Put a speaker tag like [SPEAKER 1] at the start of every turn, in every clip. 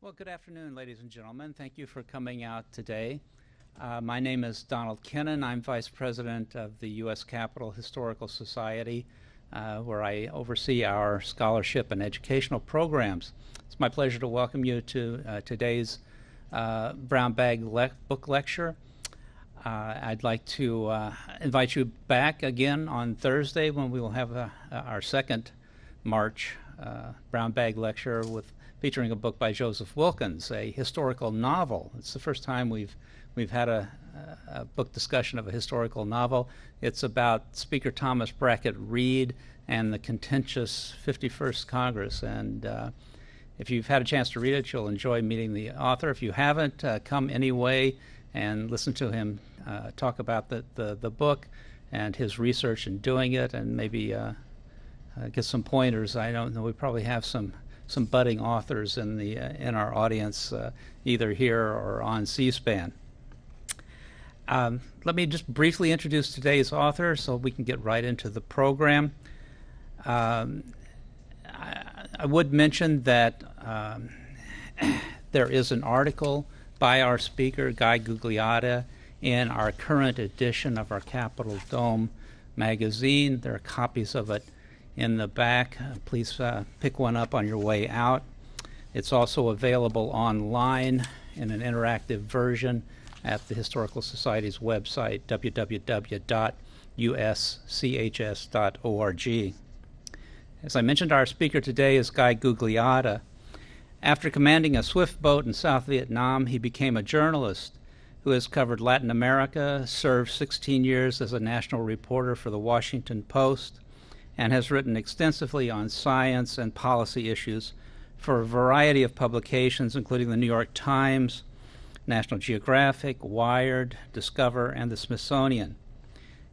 [SPEAKER 1] Well, good afternoon, ladies and gentlemen. Thank you for coming out today. My name is Donald Kennan. I'm Vice President of the U.S. Capitol Historical Society, where I oversee our scholarship and educational programs. It's my pleasure to welcome you to today's Brown Bag book lecture. I'd like to invite you back again on Thursday when we will have our second March Brown Bag lecture featuring a book by Joseph Wilkins, a historical novel. It's the first time we've had a book discussion of a historical novel. It's about Speaker Thomas Brackett Reed and the contentious 51st Congress. And if you've had a chance to read it, you'll enjoy meeting the author. If you haven't, come anyway and listen to him talk about the book and his research in doing it, and maybe get some pointers. I don't know, we probably have some budding authors in our audience, either here or on C-SPAN. Let me just briefly introduce today's author so we can get right into the program. I would mention that there is an article by our speaker, Guy Gugliotta, in our current edition of our Capitol Dome magazine. There are copies of it in the back. Please pick one up on your way out. It's also available online in an interactive version at the Historical Society's website, www.uschs.org. As I mentioned, our speaker today is Guy Gugliotta. After commanding a swift boat in South Vietnam, he became a journalist who has covered Latin America, served 16 years as a national reporter for the Washington Post, and has written extensively on science and policy issues for a variety of publications, including the New York Times, National Geographic, Wired, Discover, and the Smithsonian.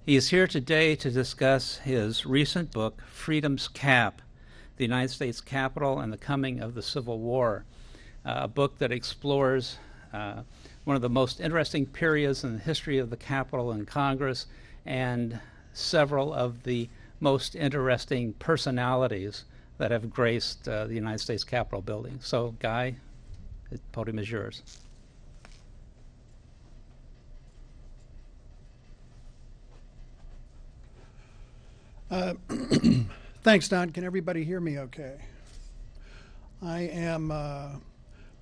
[SPEAKER 1] He is here today to discuss his recent book, Freedom's Cap, The United States Capitol and the Coming of the Civil War, a book that explores one of the most interesting periods in the history of the Capitol and Congress, and several of the most interesting personalities that have graced the United States Capitol building. So, Guy, the podium is yours.
[SPEAKER 2] Thanks, Don. Can everybody hear me okay? I am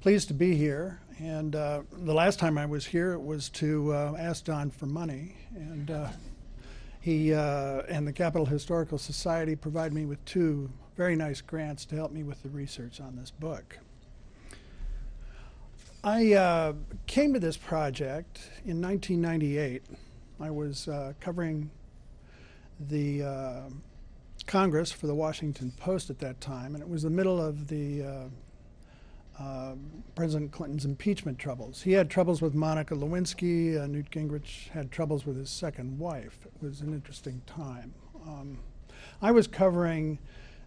[SPEAKER 2] pleased to be here, and the last time I was here it was to ask Don for money, and he and the Capitol Historical Society provided me with two very nice grants to help me with the research on this book. I came to this project in 1998. I was covering the Congress for the Washington Post at that time, and it was the middle of the President Clinton's impeachment troubles. He had troubles with Monica Lewinsky. Newt Gingrich had troubles with his second wife. It was an interesting time. I was covering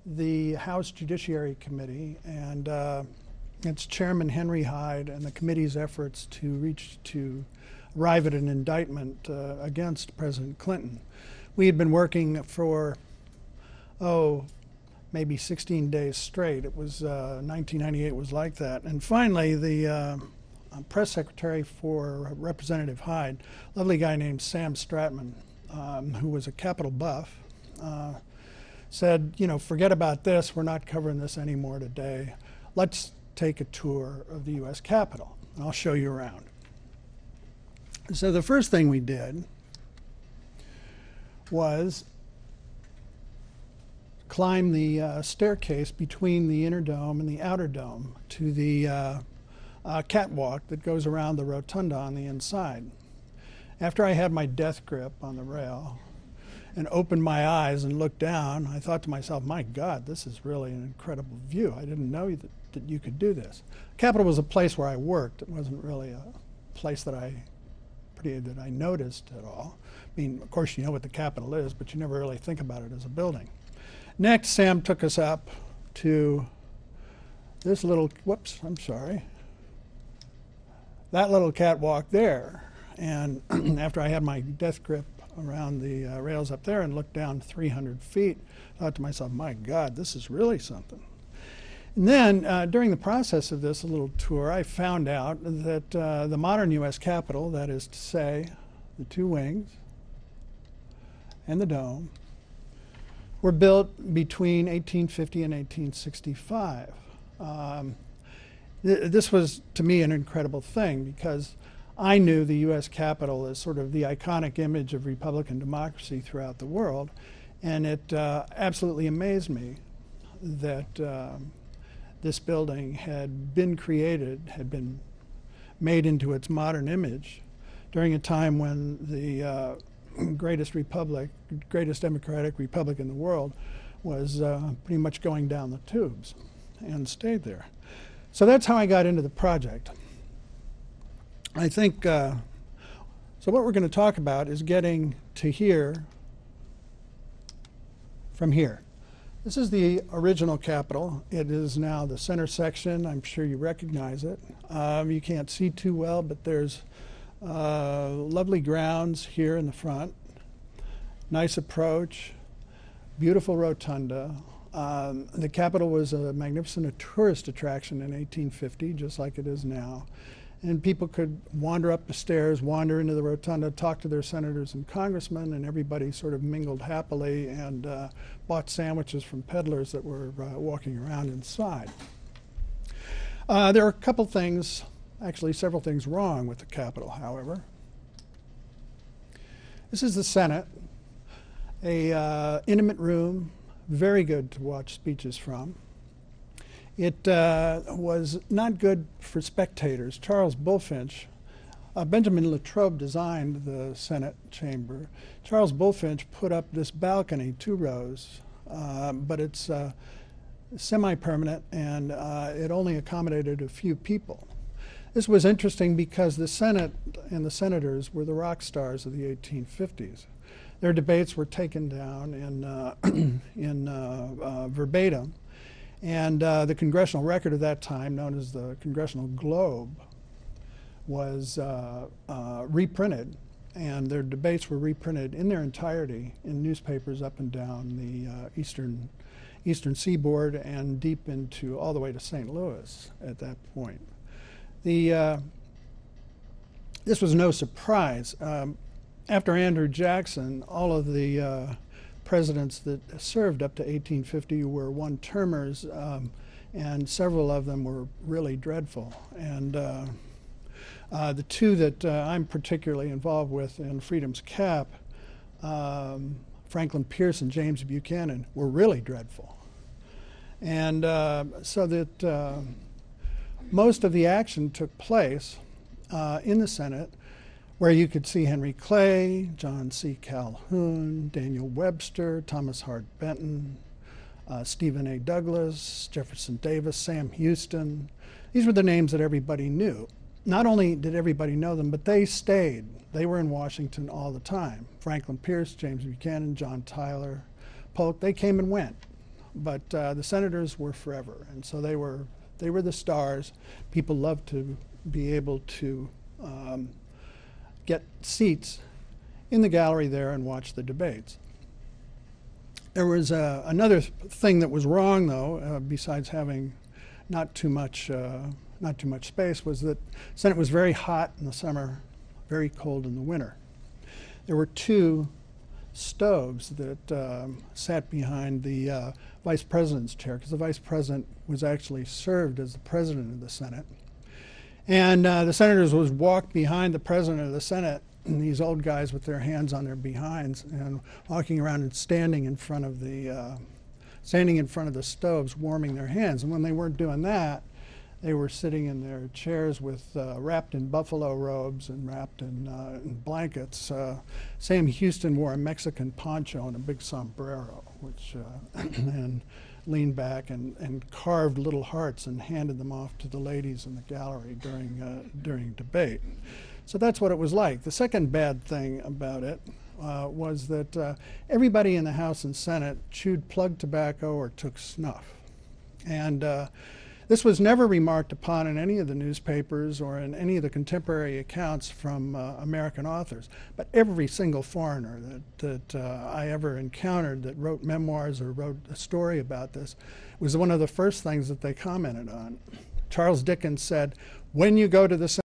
[SPEAKER 2] the House Judiciary Committee and its chairman, Henry Hyde, and the committee's efforts to arrive at an indictment against President Clinton. We had been working for, maybe 16 days straight. It was 1998 was like that. And finally, the press secretary for Representative Hyde, a lovely guy named Sam Stratman, who was a Capitol buff, said, forget about this. We're not covering this anymore today. Let's take a tour of the U.S. Capitol, and I'll show you around. So the first thing we did was climb the staircase between the inner dome and the outer dome to the catwalk that goes around the rotunda on the inside. After I had my death grip on the rail and opened my eyes and looked down, I thought to myself, my God, this is really an incredible view. I didn't know that you could do this. Capitol was a place where I worked. It wasn't really a place that I noticed at all. I mean, of course, you know what the Capitol is, but you never really think about it as a building. Next, Sam took us up to this little, that little catwalk there. And after I had my death grip around the rails up there and looked down 300 feet, I thought to myself, my God, this is really something. And then, during the process of this little tour, I found out that the modern U.S. Capitol, that is to say, the two wings and the dome, were built between 1850 and 1865. This was, to me, an incredible thing because I knew the U.S. Capitol as sort of the iconic image of Republican democracy throughout the world, and it absolutely amazed me that this building had been created, had been made into its modern image during a time when the greatest democratic republic in the world was pretty much going down the tubes, and stayed there. So that's how I got into the project. I think, so what we're going to talk about is getting to here from here. This is the original Capitol. It is now the center section. I'm sure you recognize it. You can't see too well, but there's lovely grounds here in the front. Nice approach, beautiful rotunda. The Capitol was a magnificent tourist attraction in 1850, just like it is now. And people could wander up the stairs, wander into the rotunda, talk to their senators and congressmen, and everybody sort of mingled happily and bought sandwiches from peddlers that were walking around inside. There are a couple things, actually several things wrong with the Capitol, however. This is the Senate, a intimate room, very good to watch speeches from. It was not good for spectators. Charles Bulfinch, Benjamin Latrobe designed the Senate chamber. Charles Bulfinch put up this balcony, 2 rows, but it's semi-permanent and it only accommodated a few people. This was interesting because the Senate and the senators were the rock stars of the 1850s. Their debates were taken down in verbatim. And the Congressional Record of that time, known as the Congressional Globe, was reprinted, and their debates were reprinted in their entirety in newspapers up and down the eastern seaboard and deep into all the way to St. Louis at that point. This was no surprise. After Andrew Jackson, all of the presidents that served up to 1850 were one-termers, and several of them were really dreadful. And the two that I'm particularly involved with in Freedom's Cap, Franklin Pierce and James Buchanan, were really dreadful. And so that most of the action took place in the Senate, where you could see Henry Clay, John C. Calhoun, Daniel Webster, Thomas Hart Benton, Stephen A. Douglas, Jefferson Davis, Sam Houston. These were the names that everybody knew. Not only did everybody know them, but they stayed. They were in Washington all the time. Franklin Pierce, James Buchanan, John Tyler, Polk, they came and went. But the senators were forever, and so they were the stars. People loved to be able to get seats in the gallery there and watch the debates. There was another thing that was wrong, though, besides having not too much space, was that the Senate was very hot in the summer, very cold in the winter. There were 2 stoves that sat behind the vice president's chair, because the vice president was actually served as the president of the Senate. And the senators would walk behind the president of the Senate, and these old guys with their hands on their behinds and walking around and standing in front of the stoves, warming their hands. And when they weren't doing that, they were sitting in their chairs with wrapped in buffalo robes and wrapped in blankets. Sam Houston wore a Mexican poncho and a big sombrero, which and leaned back and carved little hearts and handed them off to the ladies in the gallery during debate. So that's what it was like. The second bad thing about it was that everybody in the House and Senate chewed plug tobacco or took snuff. And This was never remarked upon in any of the newspapers or in any of the contemporary accounts from American authors. But every single foreigner that I ever encountered that wrote memoirs or wrote a story about this was one of the first things that they commented on. Charles Dickens said, when you go to the